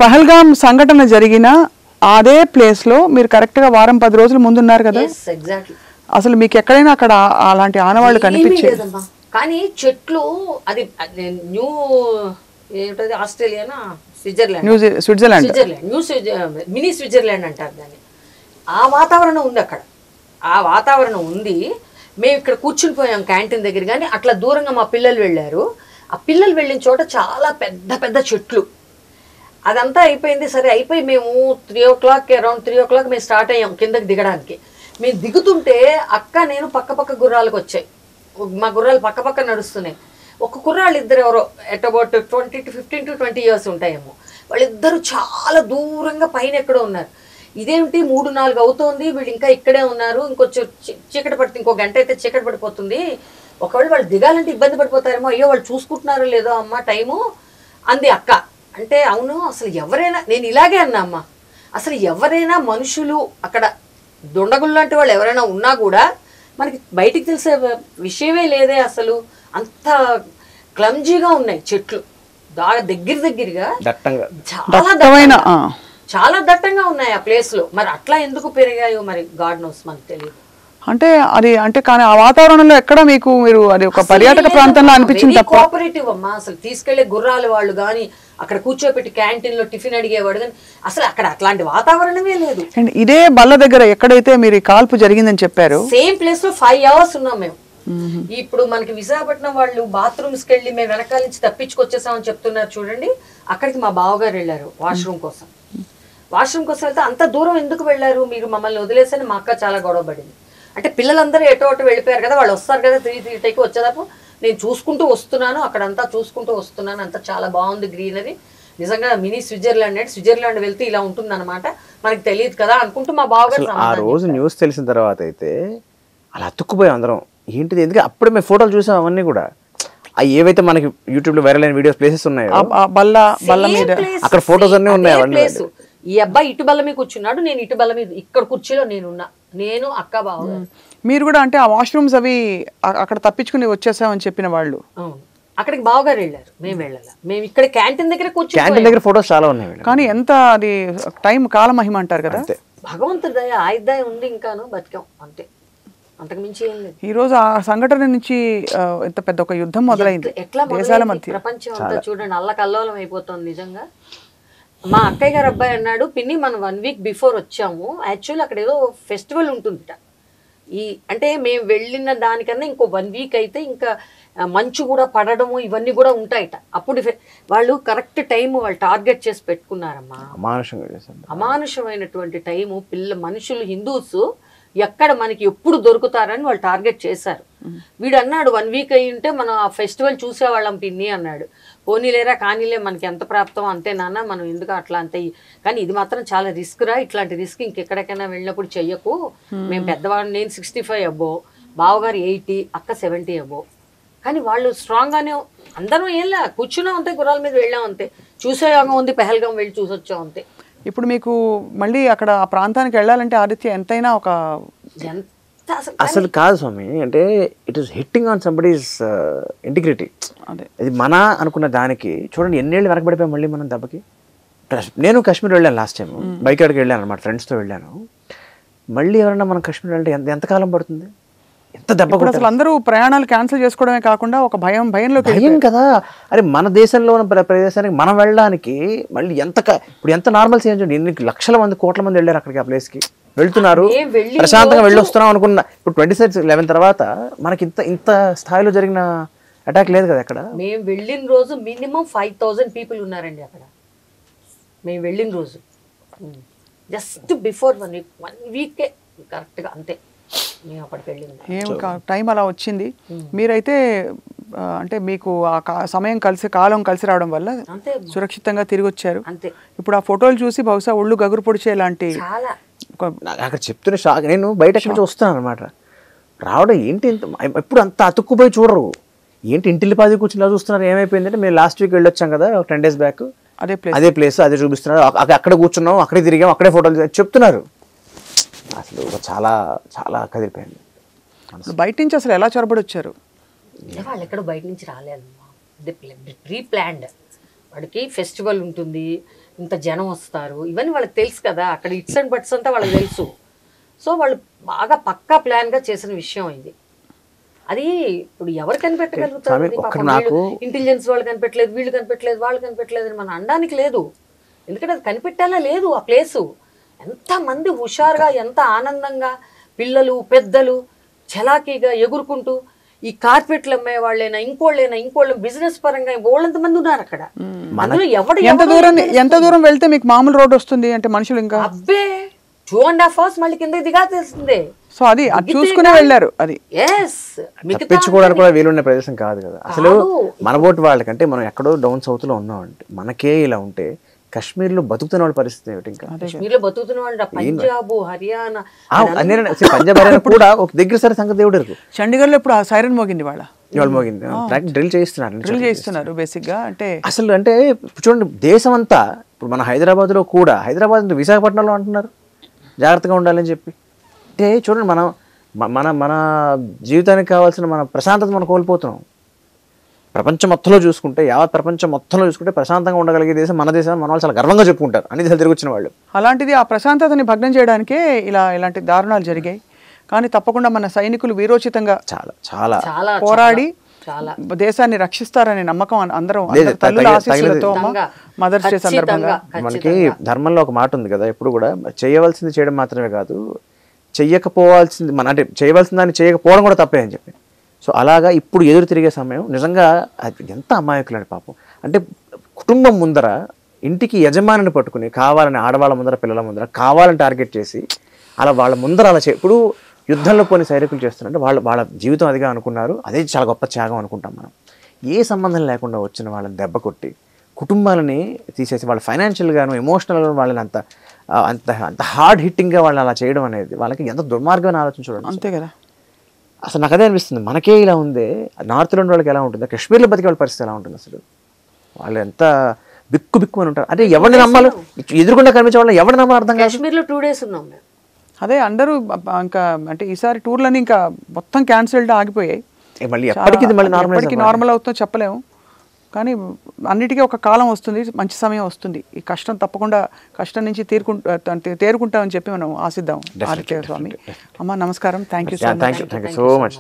పహల్గాం సంఘటన జరిగిన అదే ప్లేస్ లో మీరు కరెక్ట్ గా వారం 10 రోజుల ముందు ఉన్నారు కదా? అసలు మీకు ఎక్కడైనా అక్కడ అలాంటి ఆనవాళ్ళు కనిపించేది? కానీ చెట్లు అది న్యూ ఏమిటది ఆస్ట్రేలియానా స్విట్జర్లాండ్ మినీ స్విట్జర్లాండ్ అంటారు దాన్ని. ఆ వాతావరణం ఉంది అక్కడ, ఆ వాతావరణం ఉంది. మేము ఇక్కడ కూర్చుని పోయాం క్యాంటీన్ దగ్గర. కానీ అట్లా దూరంగా మా పిల్లలు వెళ్ళారు. ఆ పిల్లలు వెళ్ళిన చోట చాలా పెద్ద పెద్ద చెట్లు. అదంతా అయిపోయింది. సరే అయిపోయి మేము 3 o'clock అరౌండ్ 3 o'clock మేము స్టార్ట్ అయ్యాం కిందకి దిగడానికి. మేము దిగుతుంటే అక్క నేను పక్క గుర్రాలకు వచ్చాయి. మా గుర్రాలు పక్క నడుస్తున్నాయి. ఒక కుర్రాళ్ళు ఇద్దరు ఎవరో ఎట్ అబౌట్ 15 to 20 years ఉంటాయేమో. వాళ్ళిద్దరూ చాలా దూరంగా పైన ఎక్కడో ఉన్నారు. ఇదేమిటి 3-4 అవుతోంది, వీళ్ళు ఇంకా ఇక్కడే ఉన్నారు, ఇంకొంచెం చీకటి పడుతుంది, ఇంకో గంట అయితే చీకటి పడిపోతుంది, ఒకవేళ వాళ్ళు దిగాలంటే ఇబ్బంది పడిపోతారేమో, అయ్యో వాళ్ళు చూసుకుంటున్నారో లేదో అమ్మ టైము అంది అక్క. అంటే అవును, అసలు ఎవరైనా, నేను ఇలాగే అన్నా అమ్మ, అసలు ఎవరైనా మనుషులు అక్కడ దుండగులు లాంటి వాళ్ళు ఎవరైనా ఉన్నా కూడా మనకి బయటికి తెలిసే విషయమే లేదే. అసలు అంత క్లమ్జీగా ఉన్నాయి చెట్లు, దగ్గరగా చాలా దట్టంగా ఉన్నాయి ఆ ప్లేస్ లో. మరి అట్లా ఎందుకు పెరిగాయో మరి గాడ్ నోస్, మనకు తెలియదు. అంటే అది అంటే కానీ ఆ వాతావరణంలో ఎక్కడ మీకు మీరు అది ఒక పర్యాటక ప్రాంతంలో అనిపించింది తప్ప? కోఆపరేటివ్ అమ్మా. అసలు తీసుకెళ్లే గుర్రాలు వాళ్ళు కానీ, అక్కడ కూర్చోపెట్టి క్యాంటీన్ లో టిఫిన్ అడిగేవాడు కానీ, అసలు అక్కడ అట్లాంటి వాతావరణమే లేదు. ఇదే బల్ల దగ్గర ఎక్కడైతే మీరు కాల్పు జరిగిందని చెప్పారు, సేమ్ ప్లేస్ లో 5 hours ఉన్నాం మేము. ఇప్పుడు మనకి విశాఖపట్నం వాళ్ళు బాత్రూమ్స్ కి వెళ్ళి మేము వెనకాల నుంచి తప్పించుకొచ్చేసామని చెప్తున్నారు చూడండి. అక్కడికి మా బావగారు వెళ్ళారు వాష్రూమ్ కోసం. వెళ్తే అంత దూరం ఎందుకు వెళ్ళారు మీరు, మమ్మల్ని వదిలేసని మా అక్క చాలా గొడవ పడింది. అంటే పిల్లలందరూ ఎటో వెళ్ళిపోయారు కదా, వాళ్ళు వస్తారు కదా 3:30కి వచ్చేదాపు నేను చూసుకుంటూ వస్తున్నాను, అక్కడంతా చూసుకుంటూ వస్తున్నాను, అంతా చాలా బాగుంది గ్రీనరీ. నిజంగా మినీ స్విట్జర్లాండ్ వెళ్తే ఇలా ఉంటుంది అనమాట, మనకి తెలియదు కదా అనుకుంటూ మా బావగారు. ఆ రోజు న్యూస్ తెలిసిన తర్వాత అయితే అలా అతుక్కుపోయాం అందరం. ఏంటిది, ఎందుకంటే అప్పుడే మేము ఫోటోలు చూసాం అవన్నీ కూడా. ఏవైతే మనకి యూట్యూబ్ లో వైరల్ అయిన వీడియోస్ ప్లేసెస్ ఉన్నాయో బల్ల మీద అక్కడ ఫోటోస్ అన్ని ఉన్నాయి అవన్నీ. ఈ అబ్బాయి ఇటు బల్ల మీద కూర్చున్నాడు, నేను ఇటు బల్ల మీద, ఇక్కడ కుర్చీలో నేనున్నా, నేను అక్క బావగారు. మీరు కూడా అంటే ఆ వాష్రూమ్స్ అవి అక్కడ తప్పించుకుని వచ్చేసామని చెప్పిన వాళ్ళు అక్కడికి బావగారు వెళ్ళారు, మేము వెళ్ళాలి. మేము ఇక్కడ క్యాంటీన్ దగ్గర క్యాంటీన్ దగ్గర ఫోటోస్ చాలా ఉన్నాయి. కానీ ఎంత అది టైం కాలమహిమ అంటారు కదా, భగవంతుడి దయ ఆయుర్దాయం ఉంది, ఇంకాను బతికాం అంతే, అంతకు మించి ఏం లేదు. ఈ రోజు ఆ సంఘటన నుంచి ఎంత పెద్ద ఒక యుద్ధం మొదలైంది దేశాల మధ్య. ప్రపంచం అంతా చూడండి అల్లకల్లోలం అయిపోతుంది నిజంగా. మా అక్కయ్య గారు అబ్బాయి అన్నాడు, పిన్ని మనం 1 week బిఫోర్ వచ్చాము, యాక్చువల్లీ అక్కడ ఏదో ఫెస్టివల్ ఉంటుందిట. అంటే మేము వెళ్ళిన దానికన్నా ఇంకో 1 week అయితే ఇంకా మంచు కూడా పడడము ఇవన్నీ కూడా ఉంటాయట. అప్పుడు వాళ్ళు కరెక్ట్ టైం వాళ్ళు టార్గెట్ చేసి పెట్టుకున్నారమ్మా. అమానుషమైనటువంటి టైము. మనుషులు హిందూస్ ఎక్కడ మనకి ఎప్పుడు దొరుకుతారని వాళ్ళు టార్గెట్ చేశారు. వీడు అన్నాడు 1 week అయ్యి ఉంటే మనం ఆ ఫెస్టివల్ చూసేవాళ్ళం పిన్ని అన్నాడు. పోనీలేరా కానీలే, మనకి ఎంత ప్రాప్తం అంతే నాన్న, మనం ఎందుకు అట్లా అంతే. కానీ ఇది మాత్రం చాలా రిస్క్ రా, ఇట్లాంటి రిస్క్ ఇంకెక్కడికైనా వెళ్ళినప్పుడు చెయ్యకు. మేము పెద్దవాళ్ళు, నేను 65 అబో, బావగారు 80, అక్క 70 అబో. కానీ వాళ్ళు స్ట్రాంగ్ గానే, అందరం ఏంలా కూర్చున్నాం అంతే, గుర్రాల మీద వెళ్ళాం అంతే, చూసేయోగం ఉంది, పహల్గాం వెళ్ళి చూసొచ్చాం అంతే. ఇప్పుడు మీకు మళ్ళీ అక్కడ ఆ ప్రాంతానికి వెళ్ళాలంటే ఆదిత్య ఎంతైనా ఒక అసలు కాదు స్వామి, అంటే it is hitting on somebody's integrity. అదే ఇది మన అనుకున్న దానికి చూడండి ఎన్నేళ్ళు వెనకబడిపోయాం మళ్ళీ మనం దెబ్బకి. నేను కాశ్మీర్ వెళ్ళాను లాస్ట్ టైం, బైక్ అడిగి వెళ్ళాను అనమాట, ఫ్రెండ్స్తో వెళ్ళాను. మళ్ళీ ఎవరన్నా మనం కాశ్మీర్ వెళ్తే ఎంతకాలం పడుతుంది, ఎంత దెబ్బ. అసలు అందరూ ప్రయాణాలు క్యాన్సిల్ చేసుకోవడమే కాకుండా ఒక భయంలో కదా. అరే మన దేశంలో ఉన్న ప్రదేశానికి మనం వెళ్ళడానికి మళ్ళీ ఇప్పుడు ఎంత నార్మల్ చేంజ్ ఉంది. ఎన్ని లక్షల మంది, కోట్ల మంది వెళ్ళారు అక్కడికి, ఆ ప్లేస్కి వెళ్తున్నారు, ప్రశాంతంగా వెళ్ళి వస్తున్నాం అనుకున్నా. ఇప్పుడు 26/11 తర్వాత మనకి ఇంత స్థాయిలో జరిగిన అటాక్ లేదు కదా అక్కడ. మేము వెళ్ళిన రోజు మినిమం 5000 పీపుల్ ఉన్నారండి అక్కడ. మేము వెళ్ళిన రోజు జస్ట్ బిఫోర్ 1 week కరెక్ట్గా అంతే మేము అక్కడికి వెళ్ళింది. టైం అలా వచ్చింది. మీరైతే అంటే మీకు ఆ సమయం కాలం కలిసి రావడం వల్ల సురక్షితంగా తిరిగి వచ్చారు. ఇప్పుడు ఆ ఫోటోలు చూసి బహుశా ఒళ్ళు గగురు పొడిచేలాంటి అక్కడ చెప్తున్న షాక్. నేను బయట నుంచి వస్తున్నాను అనమాట, రావడం ఏంటి ఎప్పుడు అంత అతుక్కుపోయి చూడరు, ఏంటి ఇంటిల్లి పాది కూర్చుని చూస్తున్నారు. ఏమైపోయిందంటే మేము లాస్ట్ వీక్ వెళ్ళొచ్చాం కదా, ఒక 10 days బ్యాక్, అదే ప్లేస్ అదే చూపిస్తున్నారు, అక్కడ కూర్చున్నాం, అక్కడే తిరిగాం, అక్కడే ఫోటోలు చెప్తున్నారు. అసలు చాలా చాలా కదిలిపోయింది. బయట నుంచి అసలు ఎలా చొరబడి వచ్చారు? వాళ్ళు ఎక్కడ బయట నుంచి రాలేదు, ప్రీ ప్లాన్డ్. వాడికి ఫెస్టివల్ ఉంటుంది, ఇంత జనం వస్తారు, ఇవన్నీ వాళ్ళకి తెలుసు కదా, అక్కడ ఇట్స్ అండ్ బట్స్ అంతా వాళ్ళకి తెలుసు. సో వాళ్ళు బాగా పక్కా ప్లాన్గా చేసిన విషయం ఇది. అది ఇప్పుడు ఎవరు కనిపెట్టగలుగుతారు? ఇంటెలిజెన్స్ వాళ్ళు కనిపెట్టలేదు, వీళ్ళు కనిపెట్టలేదు, వాళ్ళు కనిపెట్టలేదు అని మనం అనడానికి లేదు. ఎందుకంటే అది కనిపెట్టేలా లేదు ఆ ప్లేసు. ఎంతమంది హుషారుగా, ఎంత ఆనందంగా, పిల్లలు పెద్దలు చలాకీగా ఎగురుకుంటూ, ఈ కార్పెట్లు అమ్మే వాళ్ళైనా ఇంకోళ్ళైనా బిజినెస్ పరంగా వాళ్ళంతమంది ఉన్నారు అక్కడ. అందులో ఎంత దూరం వెళ్తే మీకు మామూలు రోడ్ వస్తుంది అంటే మనుషులు ఇంకా అబ్బే 2.5 hours మళ్ళీ కింద దిగా తెలిసిందే. సో అది చూసుకునే వెళ్ళారు. అది తప్పించుకోవడానికి కూడా వీలున్న ప్రదేశం కాదు కదా అసలు. మన బోటి వాళ్ళకంటే మనం ఎక్కడో డౌన్ సౌత్ లో ఉన్నాం అంటే మనకే ఇలా ఉంటే కాశ్మీర్ లో బతుకుతున్న వాళ్ళ పరిస్థితి ఏమిటి? ఇంకా కాశ్మీర్ లో బతుకుతున్న వాళ్ళు పంజాబ్, హర్యానా, పంజాబ్ హర్యానా కూడా ఒక దగ్గర సరే సంగతి దేవుడు. చండీగఢ్ లో ఇప్పుడు సైరన్ మోగింది, వాళ్ళు మోగింది, డ్రిల్ చేయిస్తున్నారు బేసిక్ గా. అంటే అసలు అంటే చూడండి దేశం అంతా ఇప్పుడు మన హైదరాబాద్ లో కూడా, హైదరాబాద్ విశాఖపట్నంలో అంటున్నారు జాగ్రత్తగా ఉండాలని చెప్పి. అంటే చూడండి మనం మన మన జీవితానికి కావాల్సిన మన ప్రశాంతత మనం కోల్పోతున్నాం. ప్రపంచం మొత్తంలో చూసుకుంటే, యావత్ ప్రపంచం మొత్తంలో చూసుకుంటే ప్రశాంతంగా ఉండగలిగే దేశం మన దేశం. మన వాళ్ళు చాలా గర్వంగా చెప్పుకుంటారు అన్ని దేశాలు తిరిగి వచ్చిన వాళ్ళు. అలాంటిది ఆ ప్రశాంతతని భగ్నం చేయడానికే ఇలాంటి దారుణాలు జరిగాయి. కానీ తప్పకుండా మన సైనికులు వీరోచితంగా చాలా చాలా పోరాడి దేశాన్ని రక్షిస్తారనే నమ్మకం అందరం తల్లుల ఆశీస్సులతో మదర్స్ డే సందర్భంగా. మనకి ధర్మంలో ఒక మాట ఉంది కదా, ఎప్పుడు కూడా చేయవలసింది చేయడం మాత్రమే కాదు, అంటే చేయవలసిన దాన్ని చేయకపోవడం కూడా తప్పే అని చెప్పి. సో అలాగా ఇప్పుడు ఎదురు తిరిగే సమయం నిజంగా ఎంత అమాయకులని పాపం. అంటే కుటుంబం ముందర ఇంటికి యజమానిని పట్టుకుని కావాలని ఆడవాళ్ళ ముందర పిల్లల ముందర కావాలని టార్గెట్ చేసి అలా వాళ్ళ ముందర అలా ఇప్పుడు యుద్ధంలో పోని సైనికులు చేస్తున్నారంటే వాళ్ళ జీవితం అదిగా అనుకున్నారు. అదే చాలా గొప్ప త్యాగం అనుకుంటాం మనం. ఏ సంబంధం లేకుండా వచ్చిన వాళ్ళని దెబ్బ కొట్టి కుటుంబాలని తీసేసి వాళ్ళ ఫైనాన్షియల్గాను ఎమోషనల్గా వాళ్ళని అంత అంత అంత హార్డ్ హిట్టింగ్గా వాళ్ళని అలా చేయడం అనేది వాళ్ళకి ఎంత దుర్మార్గం ఆలోచించడం. అంతే కదా. అసలు నాకు అదే అనిపిస్తుంది, మనకే ఇలా ఉంది, నార్త్లో ఉన్న వాళ్ళకి ఎలా ఉంటుంది, కాశ్మీర్లో బతికే వాళ్ళ పరిస్థితి ఎలా ఉంటుంది అసలు? వాళ్ళు ఎంత బిక్కు అని ఉంటారు. అంటే ఎవరిని నమ్మాలో ఎదురుకుండా కనిపించే వాళ్ళని ఎవరిని నమ్మాలి అర్థం కాదు. కాశ్మీర్లో 2 days ఉన్నాం మేము. అదే అందరూ ఇంకా అంటే ఈసారి టూర్లని ఇంకా మొత్తం క్యాన్సిల్డ్ ఆగిపోయాయి. మళ్ళీ ఎప్పటికీ నార్మల్ అవుతుందో చెప్పలేము. కానీ అన్నిటికీ ఒక కాలం వస్తుంది, మంచి సమయం వస్తుంది. ఈ కష్టం తప్పకుండా కష్టం నుంచి తేరుకుంటామని చెప్పి మనం ఆశిద్దాం. ఆదిత్య స్వామి అమ్మ నమస్కారం. Thank you so much.